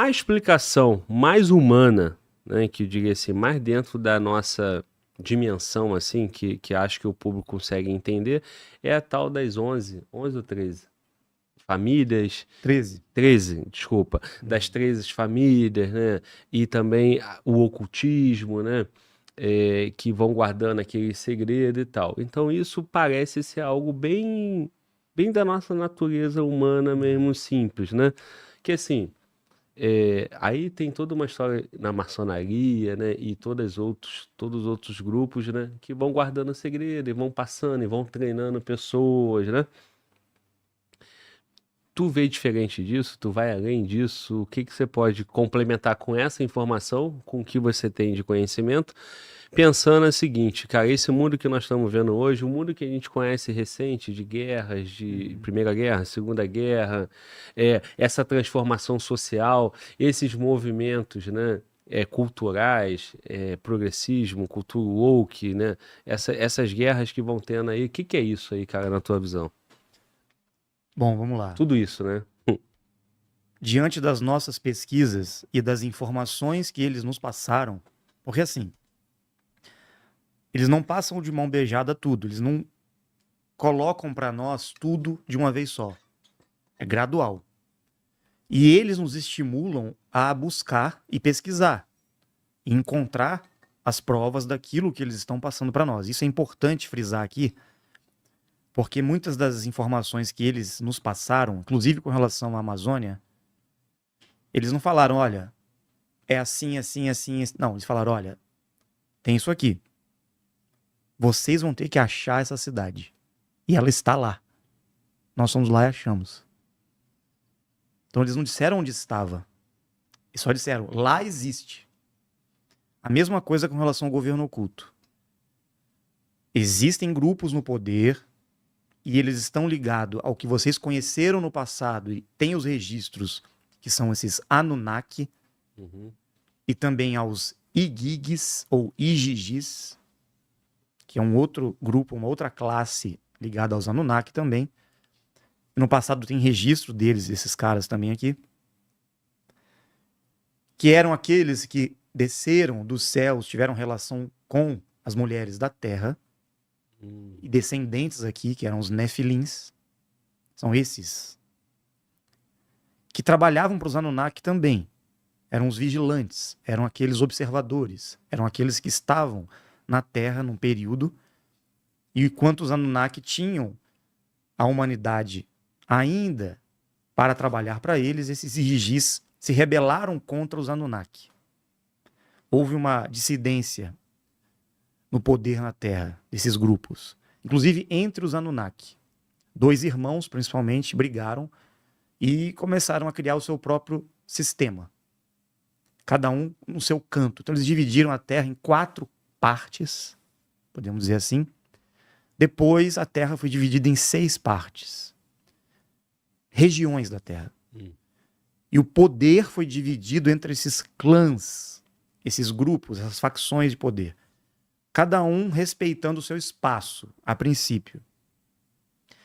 A explicação mais humana, né, que eu diria assim, mais dentro da nossa dimensão, assim, que acho que o público consegue entender, é a tal das 11 ou 13 famílias, 13. 13, desculpa, das 13 famílias, né, e também o ocultismo, né, que vão guardando aquele segredo e tal. Então isso parece ser algo bem da nossa natureza humana mesmo, simples, né? Que assim, aí tem toda uma história na maçonaria, né? E todos os outros grupos, né? Que vão guardando segredo e vão passando e vão treinando pessoas, né? Tu vê diferente disso? Tu vai além disso? O que que você pode complementar com essa informação, com o que você tem de conhecimento? Pensando o seguinte, cara, esse mundo que nós estamos vendo hoje, o mundo que a gente conhece recente, de guerras, de Uhum. Primeira Guerra, Segunda Guerra, essa transformação social, esses movimentos, né, culturais, progressismo, cultura woke, né, essas guerras que vão tendo aí, o que que é isso aí, cara, na tua visão? Bom, vamos lá. Tudo isso, né? Diante das nossas pesquisas e das informações que eles nos passaram, porque assim, eles não passam de mão beijada tudo, eles não colocam para nós tudo de uma vez só. É gradual. E eles nos estimulam a buscar e pesquisar, e encontrar as provas daquilo que eles estão passando para nós. Isso é importante frisar aqui, porque muitas das informações que eles nos passaram, inclusive com relação à Amazônia, eles não falaram, olha, é assim, assim, assim. Não, eles falaram, olha, tem isso aqui. Vocês vão ter que achar essa cidade. E ela está lá. Nós fomos lá e achamos. Então eles não disseram onde estava. Eles só disseram, lá existe. A mesma coisa com relação ao governo oculto. Existem grupos no poder e eles estão ligados ao que vocês conheceram no passado e tem os registros, que são esses Anunnaki, Uhum. e também aos Igigis ou Igigis, que é um outro grupo, uma outra classe ligada aos Anunnaki também. No passado tem registro deles, esses caras também aqui, que eram aqueles que desceram dos céus, tiveram relação com as mulheres da terra, e descendentes aqui, que eram os Nefilins, são esses, que trabalhavam para os Anunnaki também. Eram os vigilantes, eram aqueles observadores, eram aqueles que estavam na Terra num período, e enquanto os Anunnaki tinham a humanidade ainda para trabalhar para eles, esses Igis se rebelaram contra os Anunnaki. Houve uma dissidência no poder na Terra desses grupos, inclusive entre os Anunnaki. Dois irmãos, principalmente, brigaram e começaram a criar o seu próprio sistema, cada um no seu canto. Então eles dividiram a Terra em 4 partes, podemos dizer assim. Depois a Terra foi dividida em 6 partes, regiões da Terra. E o poder foi dividido entre esses clãs, esses grupos, essas facções de poder. Cada um respeitando o seu espaço, a princípio.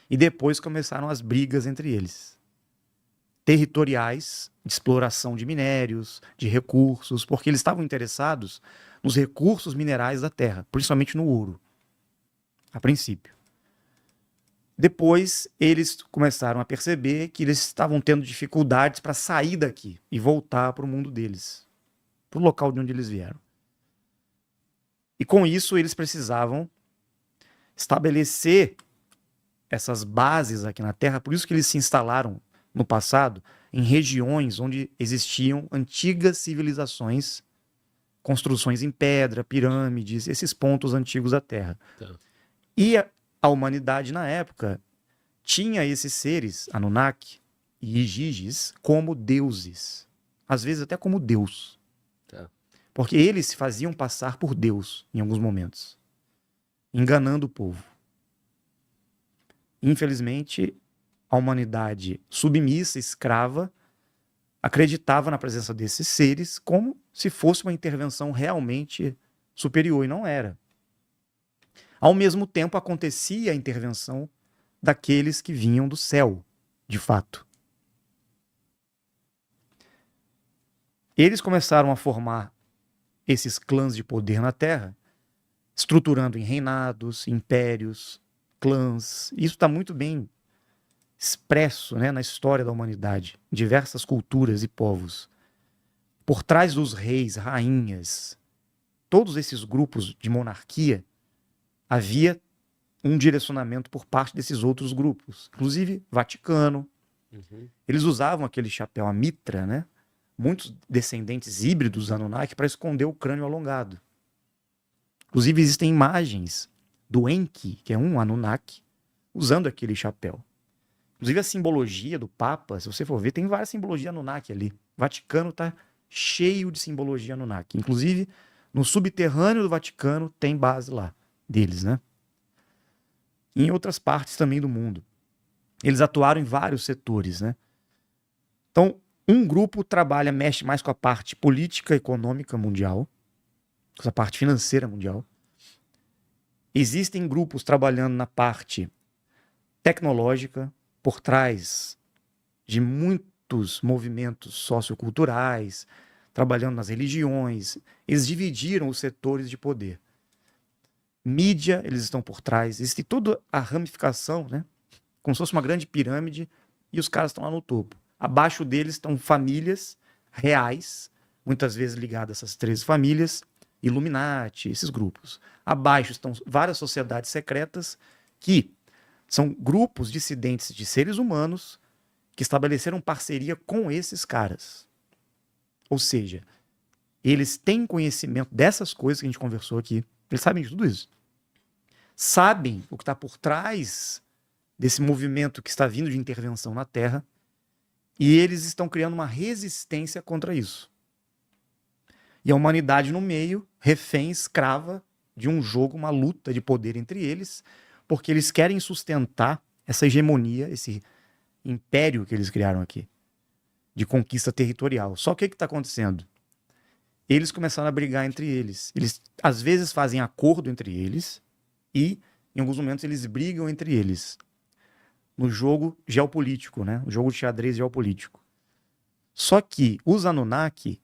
E depois começaram as brigas entre eles. Territoriais, de exploração de minérios, de recursos, porque eles estavam interessados nos recursos minerais da Terra, principalmente no ouro, a princípio. Depois, eles começaram a perceber que eles estavam tendo dificuldades para sair daqui e voltar para o mundo deles, para o local de onde eles vieram. E com isso, eles precisavam estabelecer essas bases aqui na Terra, por isso que eles se instalaram no passado em regiões onde existiam antigas civilizações, construções em pedra, pirâmides, esses pontos antigos da Terra. Tá. E a humanidade, na época, tinha esses seres, Anunnaki e Igigis, como deuses. Às vezes até como Deus. Tá. Porque eles se faziam passar por Deus em alguns momentos, enganando o povo. Infelizmente, a humanidade submissa, escrava, acreditava na presença desses seres como se fosse uma intervenção realmente superior, e não era. Ao mesmo tempo, acontecia a intervenção daqueles que vinham do céu, de fato. Eles começaram a formar esses clãs de poder na Terra, estruturando em reinados, impérios, clãs. Isso está muito bem expresso, né, na história da humanidade, diversas culturas e povos. Por trás dos reis, rainhas, todos esses grupos de monarquia, havia um direcionamento por parte desses outros grupos, inclusive Vaticano. Eles usavam aquele chapéu, a mitra, né? Muitos descendentes híbridos Anunnaki para esconder o crânio alongado. Inclusive existem imagens do Enki, que é um Anunnaki, usando aquele chapéu. Inclusive a simbologia do Papa, se você for ver, tem várias simbologias Anunnaki ali. O Vaticano está cheio de simbologia Anunnaki. Inclusive, no subterrâneo do Vaticano tem base lá deles, né? E em outras partes também do mundo. Eles atuaram em vários setores, né? Então, um grupo trabalha, mexe mais com a parte política, econômica mundial, com essa parte financeira mundial. Existem grupos trabalhando na parte tecnológica, por trás de muitos movimentos socioculturais, trabalhando nas religiões. Eles dividiram os setores de poder. Mídia, eles estão por trás. Existe toda a ramificação, né? Como se fosse uma grande pirâmide, e os caras estão lá no topo. Abaixo deles estão famílias reais, muitas vezes ligadas a essas 13 famílias, Illuminati, esses grupos. Abaixo estão várias sociedades secretas que são grupos dissidentes de seres humanos que estabeleceram parceria com esses caras. Ou seja, eles têm conhecimento dessas coisas que a gente conversou aqui. Eles sabem de tudo isso. Sabem o que está por trás desse movimento que está vindo de intervenção na Terra, e eles estão criando uma resistência contra isso. E a humanidade no meio, refém, escrava de um jogo, uma luta de poder entre eles, porque eles querem sustentar essa hegemonia, esse império que eles criaram aqui, de conquista territorial. Só que o que está acontecendo? Eles começaram a brigar entre eles. Eles, às vezes, fazem acordo entre eles e, em alguns momentos, eles brigam entre eles. No jogo geopolítico, né? O jogo de xadrez geopolítico. Só que os Anunnaki,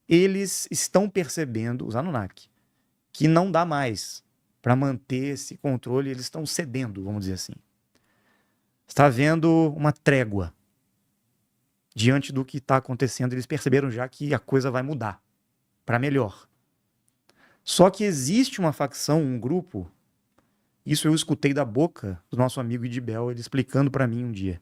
eles estão percebendo, os Anunnaki, que não dá mais para manter esse controle, eles estão cedendo, vamos dizer assim. Está havendo uma trégua diante do que está acontecendo. Eles perceberam já que a coisa vai mudar para melhor. Só que existe uma facção, um grupo, isso eu escutei da boca do nosso amigo Idibel, ele explicando para mim um dia,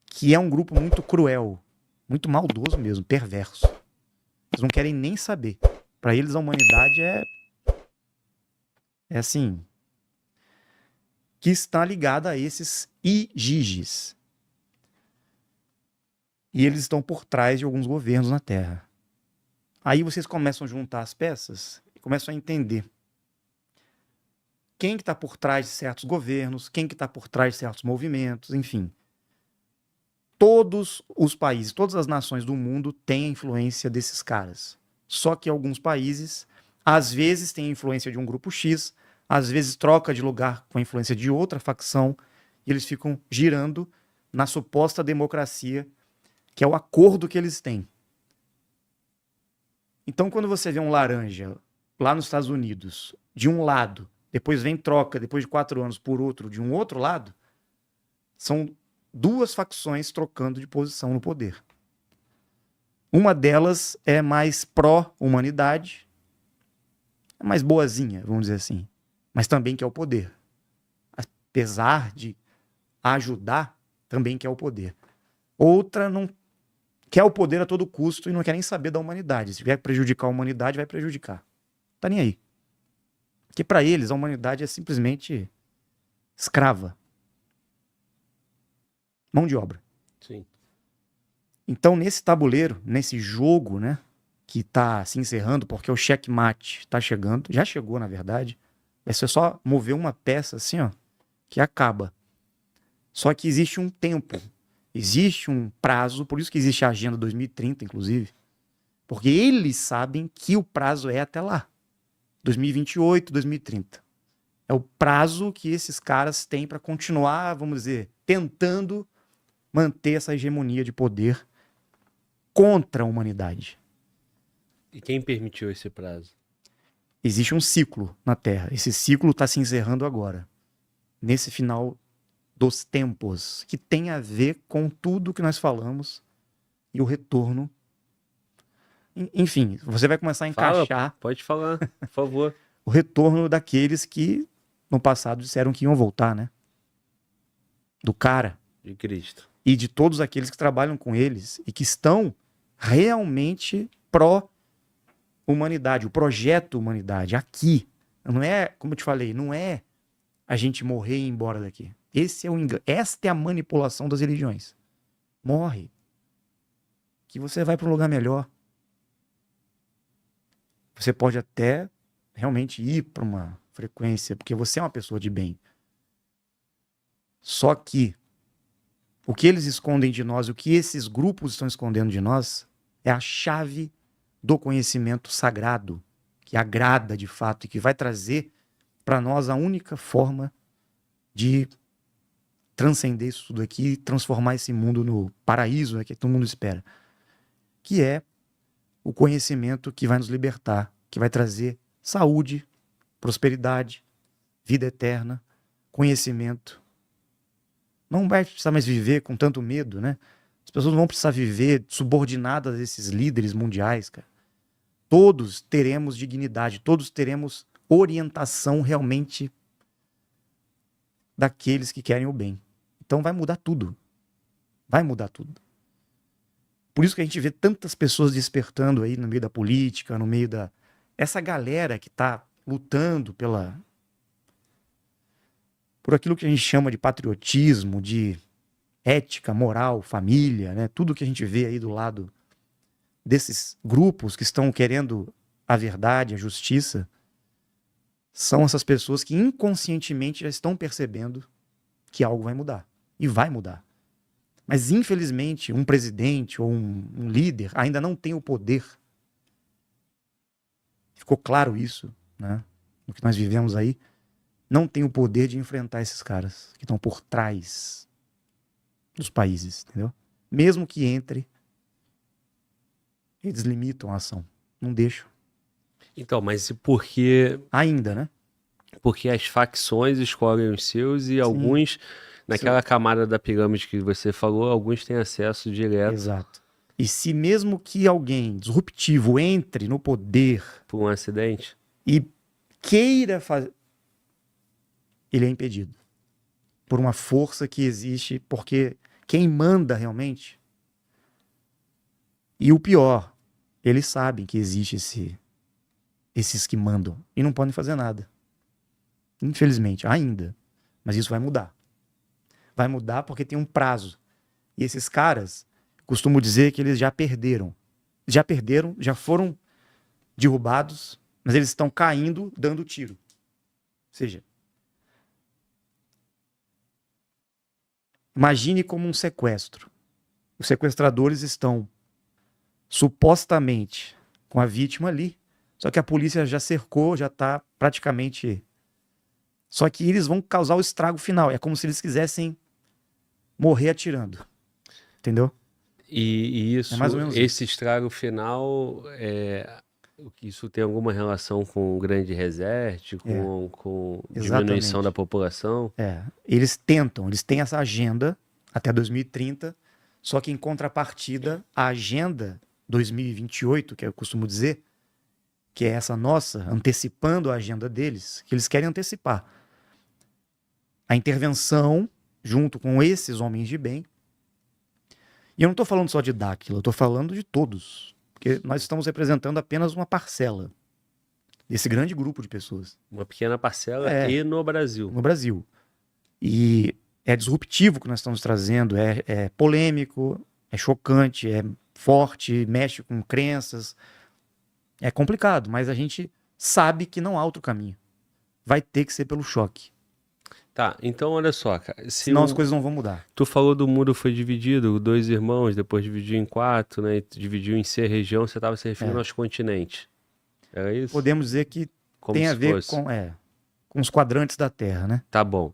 que é um grupo muito cruel, muito maldoso mesmo, perverso. Eles não querem nem saber. Para eles a humanidade é assim, que está ligada a esses Igiges. E eles estão por trás de alguns governos na Terra. Aí vocês começam a juntar as peças e começam a entender quem que está por trás de certos governos, quem que está por trás de certos movimentos, enfim. Todos os países, todas as nações do mundo têm a influência desses caras. Só que alguns países, às vezes, têm a influência de um grupo X, às vezes troca de lugar com a influência de outra facção, e eles ficam girando na suposta democracia, que é o acordo que eles têm. Então, quando você vê um laranja lá nos Estados Unidos, de um lado, depois vem troca, depois de 4 anos, por outro, de um outro lado, são duas facções trocando de posição no poder. Uma delas é mais pró-humanidade, é mais boazinha, vamos dizer assim, mas também quer o poder. Apesar de ajudar, também quer o poder. Outra não quer o poder a todo custo e não quer nem saber da humanidade. Se vier prejudicar a humanidade, vai prejudicar. Tá nem aí. Porque para eles a humanidade é simplesmente escrava. Mão de obra. Sim. Então, nesse tabuleiro, nesse jogo, né, que está se encerrando, porque o checkmate está chegando, já chegou, na verdade, vai ser só mover uma peça assim, ó, que acaba. Só que existe um tempo, existe um prazo, por isso que existe a Agenda 2030, inclusive, porque eles sabem que o prazo é até lá, 2028, 2030. É o prazo que esses caras têm para continuar, vamos dizer, tentando manter essa hegemonia de poder contra a humanidade. E quem permitiu esse prazo? Existe um ciclo na Terra. Esse ciclo está se encerrando agora, nesse final dos tempos, que tem a ver com tudo que nós falamos e o retorno. Enfim, você vai começar a encaixar. Pode falar, por favor. O retorno daqueles que no passado disseram que iam voltar, né? Do cara. De Cristo. E de todos aqueles que trabalham com eles e que estão realmente pró-humanidade, o projeto humanidade, aqui. Não é, como eu te falei, não é a gente morrer e ir embora daqui. Esse é o engano. Esta é a manipulação das religiões. Morre. Que você vai para um lugar melhor. Você pode até realmente ir para uma frequência, porque você é uma pessoa de bem. Só que o que eles escondem de nós, o que esses grupos estão escondendo de nós, é a chave do conhecimento sagrado, que agrada de fato e que vai trazer para nós a única forma de transcender isso tudo aqui e transformar esse mundo no paraíso, né, que todo mundo espera. Que é o conhecimento que vai nos libertar, que vai trazer saúde, prosperidade, vida eterna, conhecimento. Não vai precisar mais viver com tanto medo, né? As pessoas não vão precisar viver subordinadas a esses líderes mundiais, cara. Todos teremos dignidade, todos teremos orientação realmente daqueles que querem o bem. Então vai mudar tudo. Vai mudar tudo. Por isso que a gente vê tantas pessoas despertando aí no meio da política, no meio da... Essa galera que está lutando por aquilo que a gente chama de patriotismo, de ética, moral, família, né? Tudo que a gente vê aí do lado desses grupos que estão querendo a verdade, a justiça, são essas pessoas que inconscientemente já estão percebendo que algo vai mudar. E vai mudar. Mas, infelizmente, um presidente ou um líder ainda não tem o poder. Ficou claro isso, né? No que nós vivemos aí. Não tem o poder de enfrentar esses caras que estão por trás dos países, entendeu? Mesmo que entre, eles limitam a ação. Não deixam. Então, mas e por que... Ainda, né? Porque as facções escolhem os seus e alguns, naquela camada da pirâmide que você falou, alguns têm acesso direto. Exato. E se mesmo que alguém disruptivo entre no poder por um acidente e queira fazer, ele é impedido por uma força que existe, porque quem manda realmente, e o pior, eles sabem que existe esses que mandam e não podem fazer nada. Infelizmente, ainda. Mas isso vai mudar. Vai mudar porque tem um prazo. E esses caras, costumo dizer que eles já perderam. Já perderam, já foram derrubados, mas eles estão caindo, dando tiro. Ou seja, imagine como um sequestro. Os sequestradores estão supostamente com a vítima ali, só que a polícia já cercou, já está praticamente... Só que eles vão causar o estrago final. É como se eles quisessem morrer atirando. Entendeu? E isso, é mais ou menos esse estrago final, isso tem alguma relação com o grande reset, com diminuição da população? Eles têm essa agenda até 2030, só que em contrapartida, a agenda 2028, que eu costumo dizer, que é essa nossa, antecipando a agenda deles, que eles querem antecipar. A intervenção junto com esses homens de bem. E eu não estou falando só de Dáquila, eu estou falando de todos. Porque nós estamos representando apenas uma parcela desse grande grupo de pessoas. Uma pequena parcela e no Brasil. No Brasil. E é disruptivo o que nós estamos trazendo, é polêmico, é chocante, é forte, mexe com crenças. É complicado, mas a gente sabe que não há outro caminho. Vai ter que ser pelo choque. Tá, então olha só, cara. Senão as coisas não vão mudar. Tu falou do muro foi dividido, 2 irmãos, depois dividiu em 4, né? Dividiu em C região, você estava se referindo aos continentes. Era isso? Podemos dizer que como tem a ver fosse. com os quadrantes da Terra, né? Tá bom.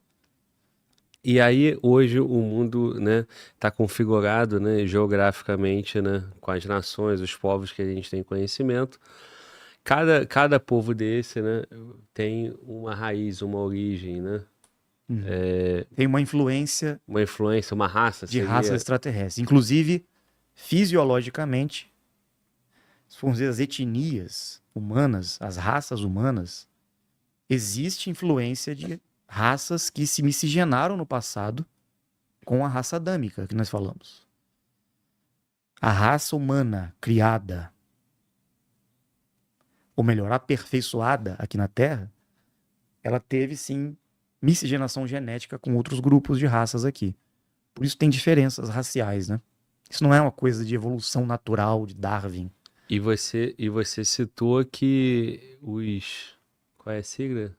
E aí, hoje, o mundo, né, está configurado, né, geograficamente, né, com as nações, os povos que a gente tem conhecimento. Cada povo desse, né, tem uma raiz, uma origem, né? Tem uma influência Uma influência, uma raça, de raça seria. extraterrestre. Inclusive, fisiologicamente, se formos ver as etnias humanas, as raças humanas, existe influência de raças que se miscigenaram no passado com a raça adâmica que nós falamos. A raça humana criada, ou melhor, aperfeiçoada aqui na Terra, ela teve sim miscigenação genética com outros grupos de raças aqui. Por isso tem diferenças raciais, né? Isso não é uma coisa de evolução natural, de Darwin. E você citou que os. Qual é a sigla?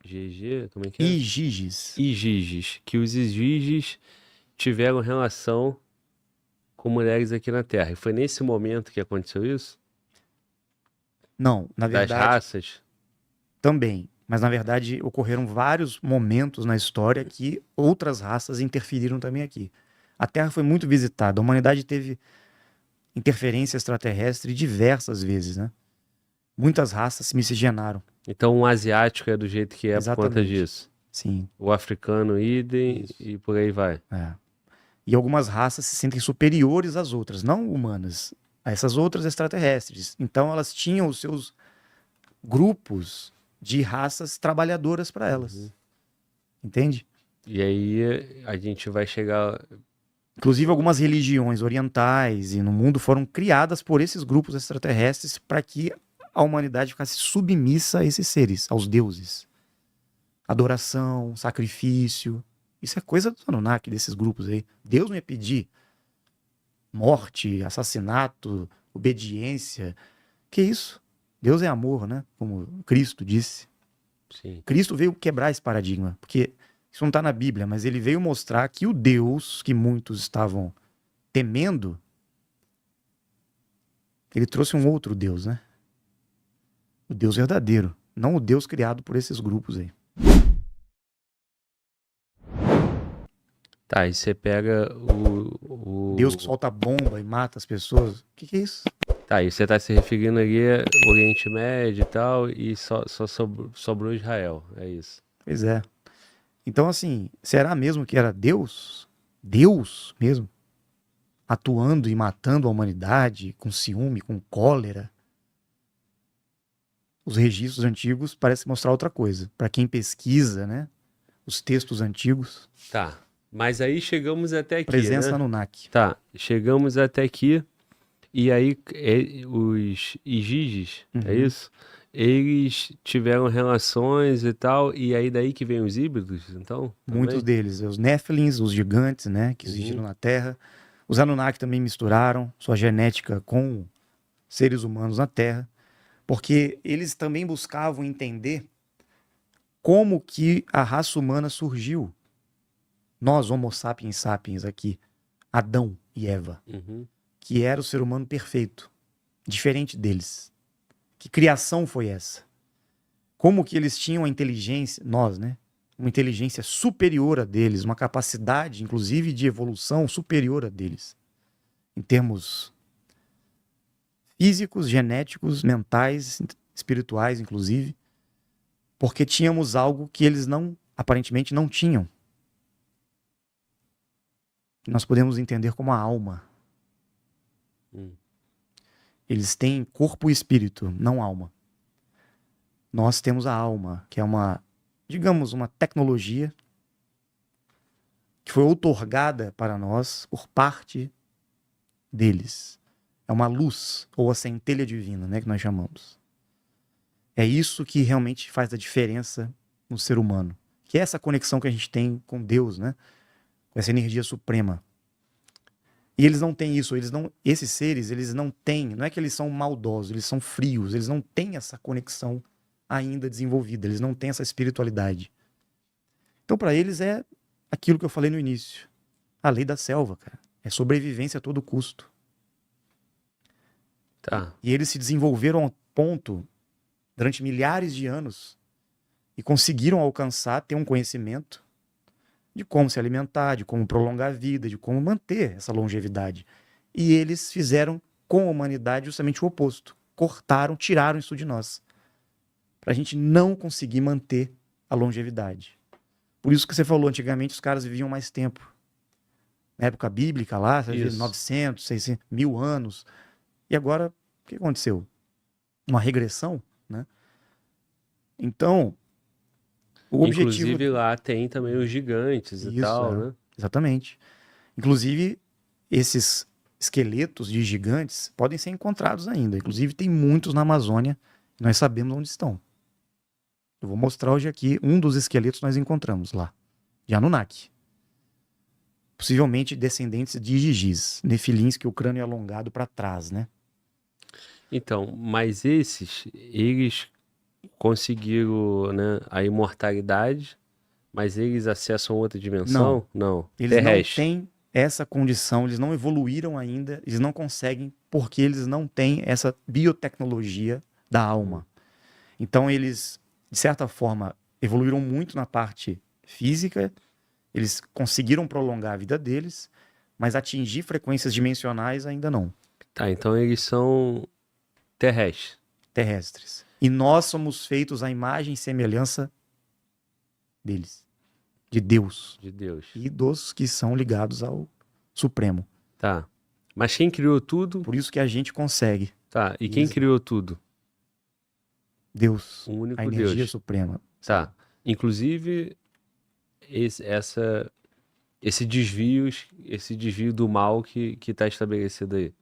GG? Como é que é? Igigis. Igigis. Que os Igigis tiveram relação com mulheres aqui na Terra. E foi nesse momento que aconteceu isso? Não, na Das verdade, raças? também. Mas na verdade ocorreram vários momentos na história que outras raças interferiram também aqui. A Terra foi muito visitada, a humanidade teve interferência extraterrestre diversas vezes, né? Muitas raças se miscigenaram. Então, o asiático é do jeito que é por conta Exatamente. disso. Sim. O africano, idem, Isso. e por aí vai. É. E algumas raças se sentem superiores às outras, não humanas, a essas outras extraterrestres. Então elas tinham os seus grupos de raças trabalhadoras para elas. Entende? E aí a gente vai chegar. Inclusive algumas religiões orientais e no mundo foram criadas por esses grupos extraterrestres para que a humanidade ficasse submissa a esses seres, aos deuses. Adoração, sacrifício. Isso é coisa do Anunnaki, desses grupos aí. Deus não ia pedir morte, assassinato, obediência. Que isso? Deus é amor, né? Como Cristo disse. Sim. Cristo veio quebrar esse paradigma, porque isso não está na Bíblia, mas ele veio mostrar que o Deus que muitos estavam temendo, ele trouxe um outro Deus, né? O Deus verdadeiro, não o Deus criado por esses grupos aí. Tá, e você pega o. Deus que solta bomba e mata as pessoas. O que é isso? Tá, e você tá se referindo ali ao Oriente Médio e tal, e só sobrou Israel, é isso. Pois é. Então, assim, será mesmo que era Deus? Deus mesmo? Atuando e matando a humanidade com ciúme, com cólera? Os registros antigos parecem mostrar outra coisa. Para quem pesquisa, né? Os textos antigos. Tá, mas aí chegamos até aqui, Presença né? Anunnaki. Tá, chegamos até aqui, e aí os Igigis, é isso? Eles tiveram relações e tal, e aí daí que vem os híbridos, então? Muitos Também? deles, os Nephilims, os gigantes, né? Que existiram na Terra. Os Anunnaki também misturaram sua genética com seres humanos na Terra. Porque eles também buscavam entender como que a raça humana surgiu. Nós, Homo sapiens sapiens aqui, Adão e Eva, que era o ser humano perfeito, diferente deles. Que criação foi essa? Como que eles tinham a inteligência, nós, né? Uma inteligência superior a deles, uma capacidade, inclusive, de evolução superior a deles. Em termos físicos, genéticos, mentais, espirituais, inclusive, porque tínhamos algo que eles não, aparentemente, não tinham. Nós podemos entender como a alma. Eles têm corpo e espírito, não alma. Nós temos a alma, que é uma, digamos, uma tecnologia que foi outorgada para nós por parte deles. É uma luz, ou a centelha divina, né, que nós chamamos. É isso que realmente faz a diferença no ser humano. Que é essa conexão que a gente tem com Deus, né? Com essa energia suprema. E eles não têm isso, esses seres, eles não têm, não é que eles são maldosos, eles são frios, eles não têm essa conexão ainda desenvolvida, eles não têm essa espiritualidade. Então, para eles é aquilo que eu falei no início. A lei da selva, cara. É sobrevivência a todo custo. Tá. E eles se desenvolveram a ponto, durante milhares de anos, e conseguiram alcançar, ter um conhecimento de como se alimentar, de como prolongar a vida, de como manter essa longevidade. E eles fizeram com a humanidade justamente o oposto. Cortaram, tiraram isso de nós. Para a gente não conseguir manter a longevidade. Por isso que você falou, antigamente os caras viviam mais tempo. Na época bíblica lá, você vê 900, 600, 1000 anos. E agora, o que aconteceu? Uma regressão, né? Então, o objetivo... Inclusive lá tem também os gigantes e tal, né? Exatamente. Inclusive, esses esqueletos de gigantes podem ser encontrados ainda. Inclusive, tem muitos na Amazônia e nós sabemos onde estão. Eu vou mostrar hoje aqui um dos esqueletos que nós encontramos lá, de Anunnaki. Possivelmente descendentes de Gigis, nefilins, que o crânio é alongado para trás, né? Então, mas esses, eles conseguiram, né, a imortalidade, mas eles acessam outra dimensão? Não. Eles Terrestre. não têm essa condição, eles não evoluíram ainda, eles não conseguem porque eles não têm essa biotecnologia da alma. Então eles, de certa forma, evoluíram muito na parte física, eles conseguiram prolongar a vida deles, mas atingir frequências dimensionais ainda não. Tá, então eles são terrestres. E nós somos feitos à imagem e semelhança deles. De Deus. De Deus. E dos que são ligados ao Supremo. Tá. Mas quem criou tudo? Por isso que a gente consegue. Tá. E quem criou tudo? Deus. O único a energia Deus. suprema. Tá. Inclusive, esse desvio do mal que está estabelecido aí.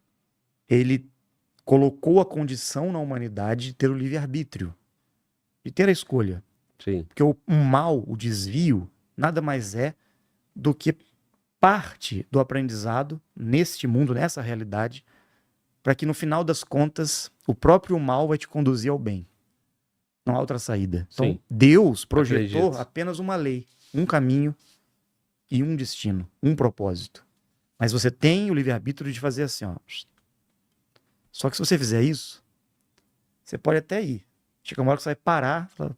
Ele colocou a condição na humanidade de ter o livre-arbítrio. De ter a escolha. Sim. Porque o mal, o desvio, nada mais é do que parte do aprendizado neste mundo, nessa realidade, para que no final das contas o próprio mal vai te conduzir ao bem. Não há outra saída. Então, Sim. Deus projetou Acredito. apenas uma lei, um caminho e um destino, um propósito. Mas você tem o livre-arbítrio de fazer assim, ó. Só que se você fizer isso, você pode até ir. Chega uma hora que você vai parar e falar,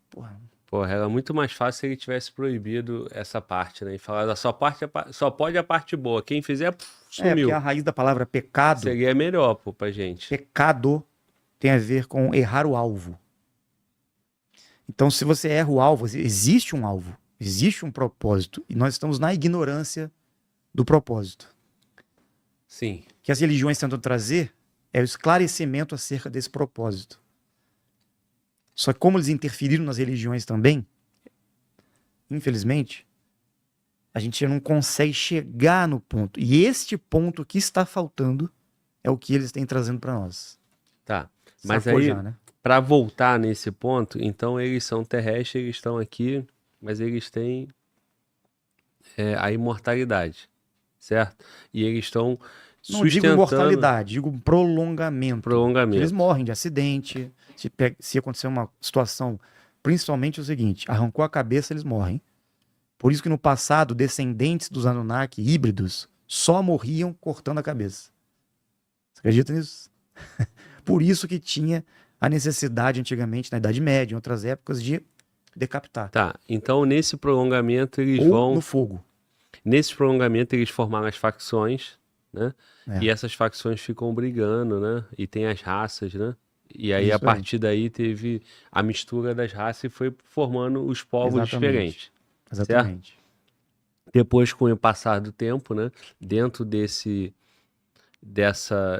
Porra, era muito mais fácil se ele tivesse proibido essa parte, né? E falar só pode a parte boa. Quem fizer, sumiu. porque a raiz da palavra pecado... Seria melhor, pô, pra gente. Pecado tem a ver com errar o alvo. Então, se você erra o alvo, existe um alvo, existe um propósito, e nós estamos na ignorância do propósito. Sim. O que as religiões tentam trazer é o esclarecimento acerca desse propósito. Só que como eles interferiram nas religiões também, infelizmente, a gente não consegue chegar no ponto. E este ponto que está faltando é o que eles têm trazendo para nós. Tá. Mas aí, né? para voltar nesse ponto, então eles são terrestres, eles estão aqui, mas eles têm a imortalidade, certo? E eles estão Não digo imortalidade, digo prolongamento. Eles morrem de acidente. Se acontecer uma situação, principalmente o seguinte, arrancou a cabeça, eles morrem. Por isso que no passado, descendentes dos Anunnaki híbridos só morriam cortando a cabeça. Você acredita nisso? Por isso que tinha a necessidade antigamente, na Idade Média, em outras épocas, de decapitar. Tá, então nesse prolongamento eles Ou vão... no fogo. Nesse prolongamento eles formaram as facções, né? E essas facções ficam brigando, né? E tem as raças, né? E aí, a partir daí, teve a mistura das raças e foi formando os povos diferentes. Exatamente. Certo? Depois, com o passar do tempo, né? Dentro dessa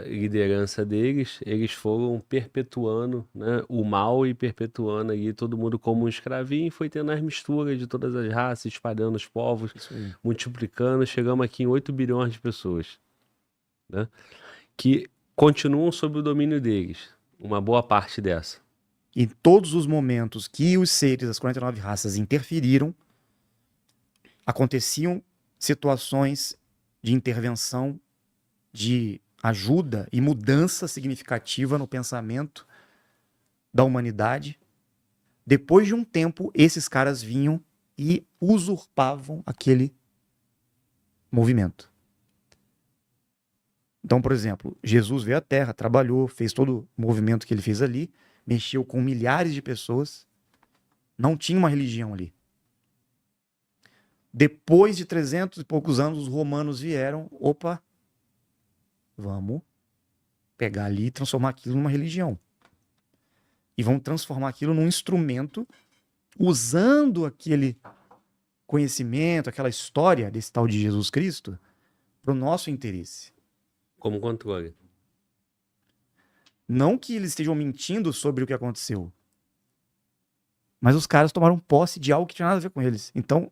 liderança deles, eles foram perpetuando, né, o mal e perpetuando aí todo mundo como um escravinho, e foi tendo as misturas de todas as raças, espalhando os povos, multiplicando, chegamos aqui em 8 bilhões de pessoas, né, que continuam sob o domínio deles, uma boa parte dessa. Em todos os momentos que os seres das 49 raças interferiram, aconteciam situações de intervenção, de ajuda e mudança significativa no pensamento da humanidade. Depois de um tempo, esses caras vinham e usurpavam aquele movimento. Então, por exemplo, Jesus veio à Terra, trabalhou, fez todo o movimento que ele fez ali, mexeu com milhares de pessoas, não tinha uma religião ali. Depois de 300 e poucos anos, os romanos vieram, opa, vamos pegar ali e transformar aquilo numa religião. E vão transformar aquilo num instrumento, usando aquele conhecimento, aquela história desse tal de Jesus Cristo, para o nosso interesse. Como controle. Não que eles estejam mentindo sobre o que aconteceu, mas os caras tomaram posse de algo que tinha nada a ver com eles. Então,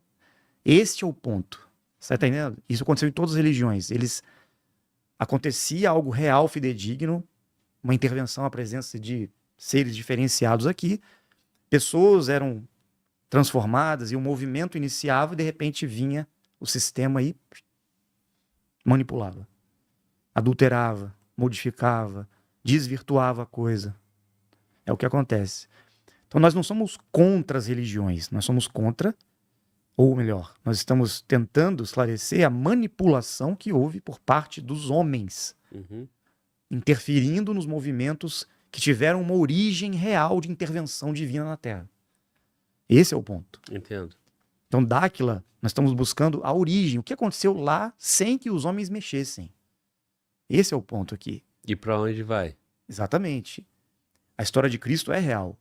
este é o ponto. Você tá entendendo? Isso aconteceu em todas as religiões. Acontecia algo real, fidedigno, uma intervenção, a presença de seres diferenciados aqui, pessoas eram transformadas e o movimento iniciava e de repente vinha o sistema e manipulava, adulterava, modificava, desvirtuava a coisa. É o que acontece. Então nós não somos contra as religiões, nós somos contra, ou melhor, nós estamos tentando esclarecer a manipulação que houve por parte dos homens, interferindo nos movimentos que tiveram uma origem real de intervenção divina na Terra. Esse é o ponto. Entendo. Então, Dáquila, nós estamos buscando a origem, o que aconteceu lá sem que os homens mexessem. Esse é o ponto aqui. E para onde vai? Exatamente. A história de Cristo é real.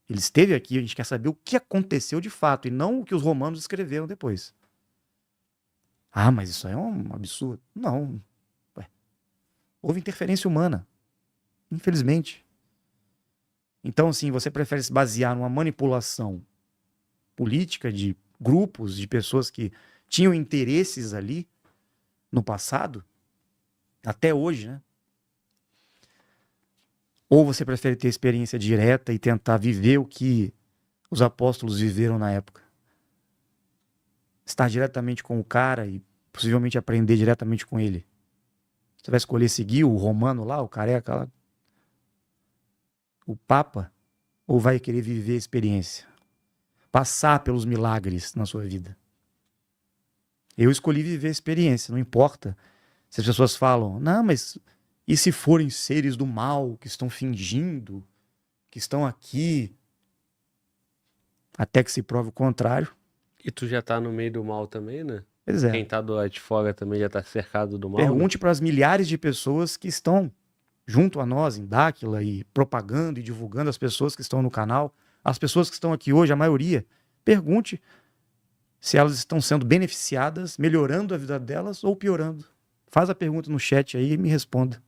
Ele esteve aqui, a gente quer saber o que aconteceu de fato, e não o que os romanos escreveram depois. Ah, mas isso aí é um absurdo. Não. Ué. Houve interferência humana. Infelizmente. Então, assim, você prefere se basear numa manipulação política de grupos, de pessoas que tinham interesses ali no passado, até hoje, né? Ou você prefere ter experiência direta e tentar viver o que os apóstolos viveram na época? Estar diretamente com o cara e possivelmente aprender diretamente com ele. Você vai escolher seguir o romano lá, o careca lá, o papa, ou vai querer viver a experiência? Passar pelos milagres na sua vida? Eu escolhi viver a experiência, não importa se as pessoas falam, não, mas e se forem seres do mal, que estão fingindo, que estão aqui, até que se prove o contrário? E tu já tá no meio do mal também, né? Pois é. Quem tá do lado de fora também já tá cercado do mal. Pergunte para as milhares de pessoas que estão junto a nós em Dáquila e propagando e divulgando as pessoas que estão no canal, as pessoas que estão aqui hoje, a maioria, pergunte se elas estão sendo beneficiadas, melhorando a vida delas ou piorando. Faz a pergunta no chat aí e me responda.